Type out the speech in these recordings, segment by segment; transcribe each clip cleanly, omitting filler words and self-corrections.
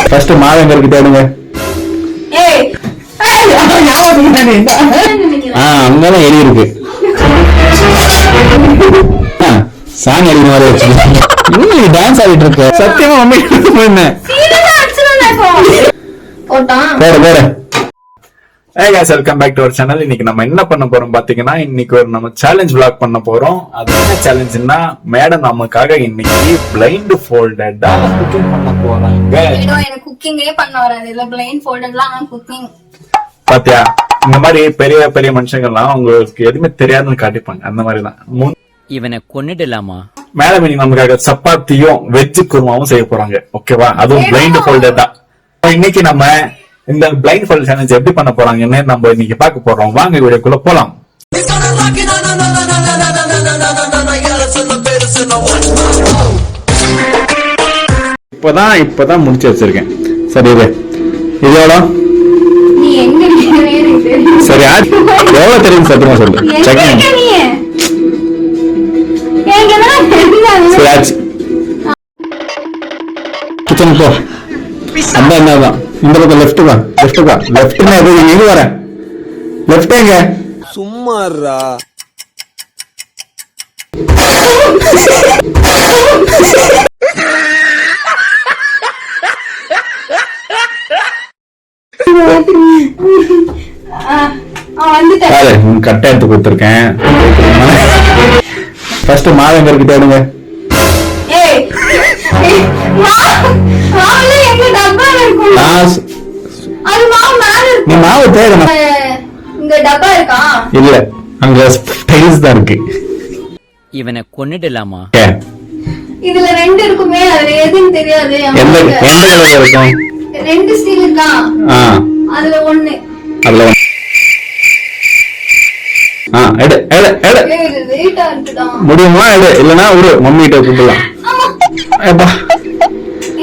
First மாவு எங்க இருக்கு தேடுங்க. அங்கதான் எலி இருக்கு. சாங் அடிக்கிற மாதிரி வச்சு இன்னும் டான்ஸ் ஆடிட்டு இருக்க. சத்தியமா மம்மி போயிருந்தேன். Hey guys, welcome back to our channel. இன்னைக்கு நம்ம என்ன பண்ண போறோம் பாத்தீங்கன்னா, இன்னைக்கு ஒரு நம்ம சேலஞ்ச் vlog பண்ண போறோம். அது என்ன சேலஞ்ச்னா, மேடம் நமக்காக இன்னைக்கு பிளைண்ட் ஃபோல்டடா குக்கிங் பண்ண போறாங்க. எனக்கு குக்கிங்கே பண்ண வராது. இல்ல பிளைண்ட் ஃபோல்டட்லாம் நான் குக்கிங். பாத்தியா, இந்த மாதிரி பெரிய பெரிய மனுஷங்கள்லாம் உங்களுக்கு எதுவுமே தெரியாதுன்னு காட்டிப்பாங்க. அந்த மாதிரி தான் இவனை கொன்னிடலாமா? மேடம் இன்னைக்கு நமக்காக சப்பாத்தியும் வெஜ் குருமாவும் செய்ய போறாங்க. ஓகேவா? அதுவும் பிளைண்ட் ஃபோல்டட் தான். இன்னைக்கு நம்ம இந்த பிளைண்ட் ஃபோல்ட் சேலஞ்ச் எப்படி பண்ண போறாங்கன்னு நம்ம இன்னைக்கு பார்க்க போறோம். வாங்க வீடியோக்குள்ள போலாம். இப்பதான் முடிச்சு வச்சிருக்கேன். சரி இது எவ்வளோ? சரி எவ்வளவு தெரியும் சத்தியமா சொல்லு. கிச்சன் போ. அந்த என்னதான் இந்த பக்கம் லெஃப்ட் எங்க வரேன்? லெஃப்ட் எங்க? சும்மாறா கட்டை எடுத்து கொடுத்துருக்கேன். ஃபர்ஸ்ட் மாவு எங்க இருக்கு தேடுங்க. நீ மாவு தேடணும். இல்ல, அங்க டைல்ஸ் தான் இருக்கு. இவனை கொன்னிடலாமா? இதுல ரெண்டு இருக்குமே, அதுல எதுன்னு தெரியாது. எந்த கலர்ல இருக்கும்? ரெண்டு ஸ்டீல் இருக்கா? அதுல ஒண்ணு. எடு வெயிட்டா இருக்குடா. முடியுமா? எடு, இல்லனா ஒரு மம்மி கிட்ட கூப்பிடலாம்.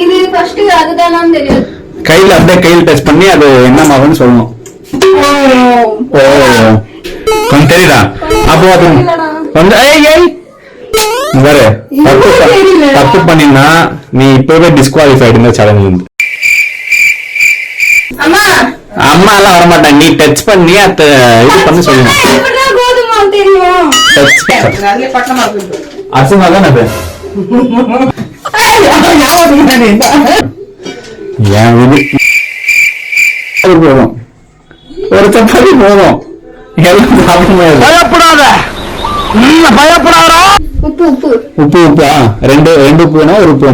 இது ஃபர்ஸ்ட் அதுதானான்னு தெரியாது. கையில அப்படியே கையில டச் பண்ணி அது என்ன மாவுன்னு சொல்லணும். ஓ கொஞ்சம் தெரியுதா? அப்போ அது கொஞ்சம் வேற தப்பு பண்ணினா நீ இப்பவே டிஸ்குவாலிஃபைடு இந்த சேலஞ்ச் இருந்து. அம்மா எல்லாம் வரமாட்டாங்க. நீ டச் பண்ணி அத இது பண்ணி சொல்லணும். அசுமா தானே அது. போதும், ஒரு சப்பாத்தி போதும். பயப்படாத. உப்பு ரெண்டு உப்புனா ஒரு உப்பு.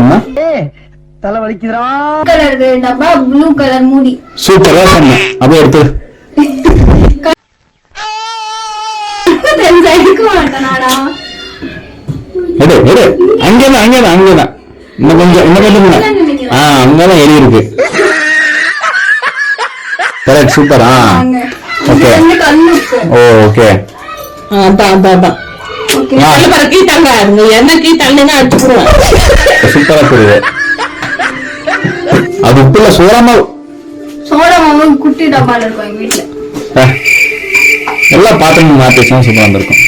தலை வலிக்குதுடா. கலர் டப்பா, ப்ளூ கலர் மூடி. சூப்பரா சொன்ன. அப்படியே எடுத்து எடு. அங்கதான் இன்னும் கொஞ்சம் அங்கதான் எலி இருக்கு. Correct, super. Okay okay. சூப்பரா புரியுது. அது உப்புல சோடா மாவு குட்டி டப்பால இருக்கும் எங்க வீட்டுல. எல்லாம் பாத்திரம் மாத்தி சூப்பரா வந்திருக்கும்.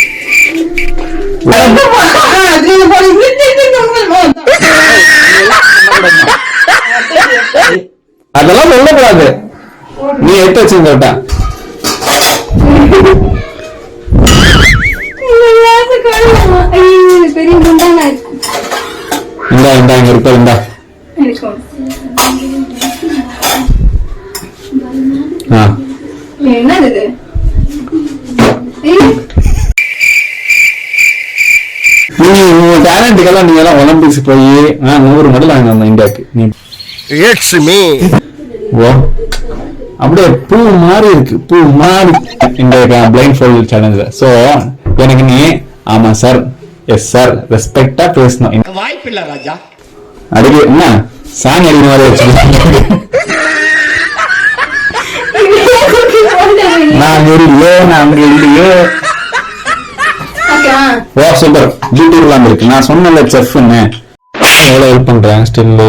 அதெல்லாம் சொல்லக்கூடாது. நீ எடுத்து வச்சுக்கிட்டா பெரிய குண்டானா இருக்கும். இந்தா இங்க இருக்க. இந்தா என்னது? டேலண்ட்டுக்கெல்லாம் நீங்க எல்லாம் ஒலிம்பிக்ஸ் போய் 100 மெடல் வாங்கி வந்தோம் இந்தியாவுக்கு. ஓ அப்படியே பூ மாதிரி இருக்கு. பூ மாதிரி இந்த பிளைண்ட் ஃபோல்ட் சேலஞ்ச். சோ எனக்கு நீ ஆமா சார், எஸ் சார், ரெஸ்பெக்டா பேசணும். வாய்ப்பில்லை ராஜா. அதுக்கு என்ன சாங் அடிக்கிற மாதிரி வச்சு நான் இல்லையோ. ஓ சூப்பர். யூடியூப்ல இருக்கு. நான் சொன்னல செஃப்னு எவ்வளவு ஹெல்ப் பண்றேன். ஸ்டில்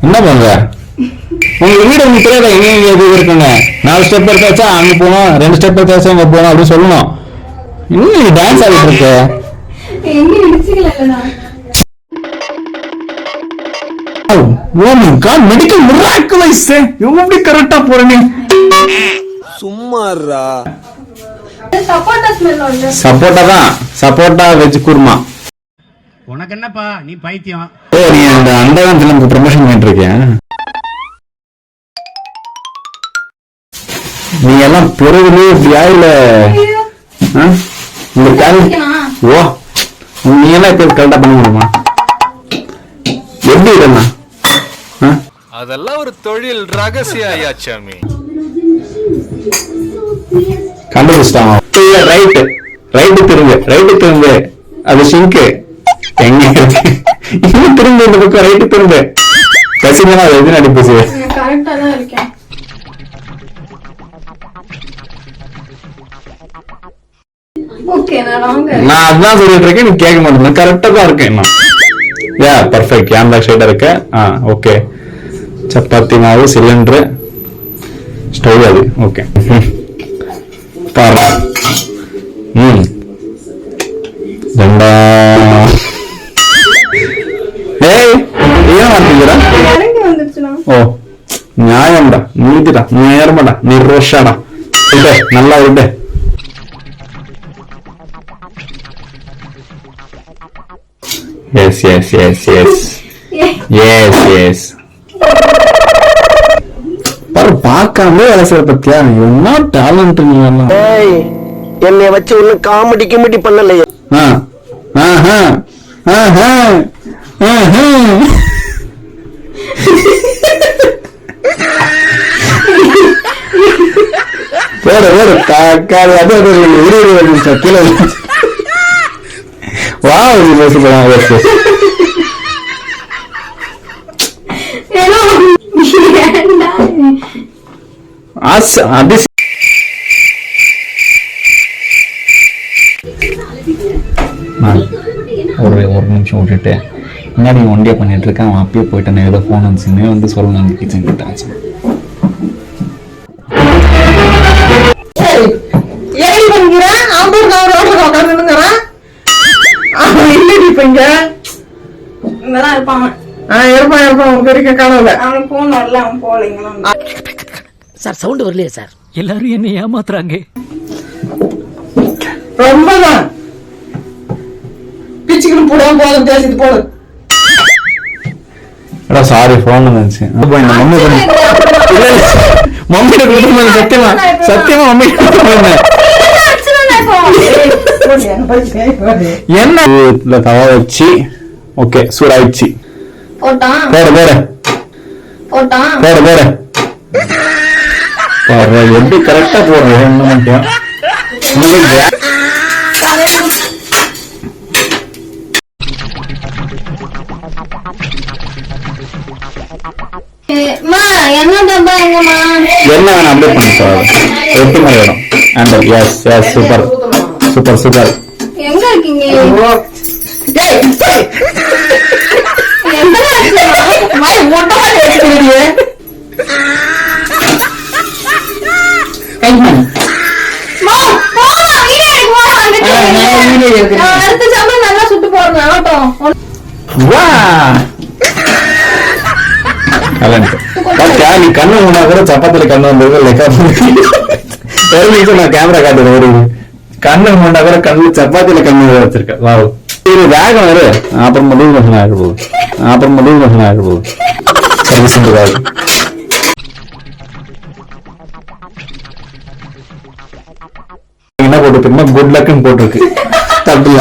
என்ன பண்ற? உங்க வீடு உங்களுக்கு தெரியாத எங்க எது இருக்குங்க. 4 ஸ்டெப் எடுத்தாச்சா அங்க போனோம், 2 ஸ்டெப் எடுத்தாச்சா அங்க போனோம் அப்படின்னு சொல்லணும். இன்னும் நீ டான்ஸ் ஆடிட்டு இருக்க. Oh my god, medical miracles. எப்படி கரெக்டா போற நீ? சும்மாறா. சப்போட்டா ஸ்மெல் வருது. சப்போட்டா தான், சப்போட்டா வெஜ் குருமா. உனக்கு என்னப்பா நீ பைத்தியம். ஓ நீ அந்த அண்டகான் ஃபிலிம்க்கு ப்ரமோஷன் பண்ணிட்டு இருக்கியா? நீ எல்லாம் பிறகு இப்படியா இல்ல இந்த டேலண்ட்? ஓ நீ எல்லாம் இப்ப கரெக்டா பண்ண முடியுமா? எப்படி இருந்தா அதெல்லாம் ஒரு தொழில் ரகசியம் ஐயாச்சாமி. கண்டுபிடிச்சிட்டாங்க. ரைட் ரைட்டு திரும்ப அது சிங்க் எங்க இருக்கு? இன்னும் திரும்ப இந்த பக்கம் ரைட்டு திரும்ப. கசிமா எது நடிப்பு? கரெக்டா தான் இருக்கேன். ஓகே நான் அதான் சொல்லிட்டு இருக்கேன், நீ கேட்க மாட்டேன். கரெக்டா தான் இருக்கேன் நான். யா பர்ஃபெக்ட். கேம் பேக் சைடா இருக்க. ஓகே. சப்பாத்தி மாவு, சிலிண்டர், ஸ்டவ் அது. ஓகே பாரு. ரெண்டா ஏய் ஏன் மாட்டீங்கடா? இறங்கி வந்துருச்சுனா. ஓ நியாயம்டா, நீதிடா, நேர்மடா, நிர்ரோஷாடா. நல்லா விட்டு. எஸ் பாரு, பார்க்காம வேலை செய்ய பத்தியா? என்ன டேலண்ட் நீ எல்லாம். என்னை வச்சு ஒன்னும் காமெடி கிமெடி பண்ணலையே. ஒரு நிமிஷம் விட்டுட்டு முன்னாடி ஒண்டியா பண்ணிட்டு இருக்கேன். அவன் அப்பயே போயிட்டான். ஏதோ போன் வந்துச்சுன்னு வந்து சொல்லணும் கிச்சன் கிட்ட. சார் சவுண்ட் வரலையே சார். எல்லாரும் என்ன ஏமாத்துறாங்க. ரொம்பதான் பிச்சுக்கிட்டு போடாம போதும், பேசிட்டு போடு. சாரி போன் வந்துச்சு. மம்மி சத்தியமா சத்தியமா மம்மி என்ன தவா வச்சு. ஓகே சூடாயிடுச்சு. எப்படி கரெக்டா போடுறேன். என்ன மட்டும் என்ன வேணும் அப்டேட் பண்ணி சார். 8 மணி வேணும். And S S super super super. எங்க இருக்கீங்க? அடுத்த சாப்பிட நல்லா சுட்டு போடுறேன் ஆட்டம். நீ கண்ணு முன்னா கூட சப்பாத்தில கண்ணு வந்தது. நான் கேமரா காட்டுறது ஒரு கண்ணு முன்னா கூட கண்ணு சப்பாத்தில கண்ணு வச்சிருக்கேன். வேகம் வேறு. அப்புறம் முடிவு மசனம் ஆகிட போகுது. சர்வீஸ் என்ன போட்டுருக்குன்னா குட் லக்குன்னு போட்டிருக்கு. தப்புல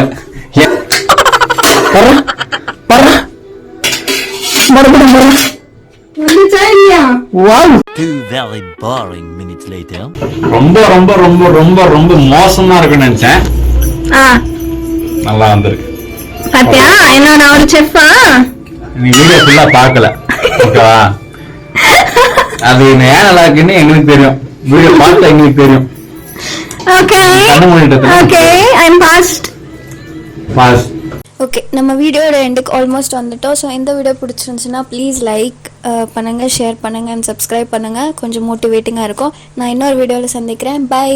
ரொம்ப ரொம்ப ரொம்ப ரொம்ப ரொம்ப மோசமா இருக்குன்னு நினைச்சேன். நல்லா வந்திருக்கு. பாத்தியா என்ன நான் ஒரு செஃப்பா? நீ வீடியோ ஃபுல்லா பார்க்கல. ஓகேவா? அது ஏன் நல்லா இருக்குன்னு எங்களுக்கு தெரியும். வீடியோ பார்த்தா எங்களுக்கு தெரியும். Okay okay I am fast. Okay நம்ம வீடியோட எண்டுக்கு ஆல்மோஸ்ட் வந்துட்டோம். ஸோ இந்த வீடியோ பிடிச்சிருந்துச்சுன்னா ப்ளீஸ் லைக் பண்ணுங்கள், ஷேர் பண்ணுங்கள் அண்ட் சப்ஸ்கிரைப் பண்ணுங்கள். கொஞ்சம் மோட்டிவேட்டிங்காக இருக்கும். நான் இன்னொரு வீடியோவில் சந்திக்கிறேன். பை.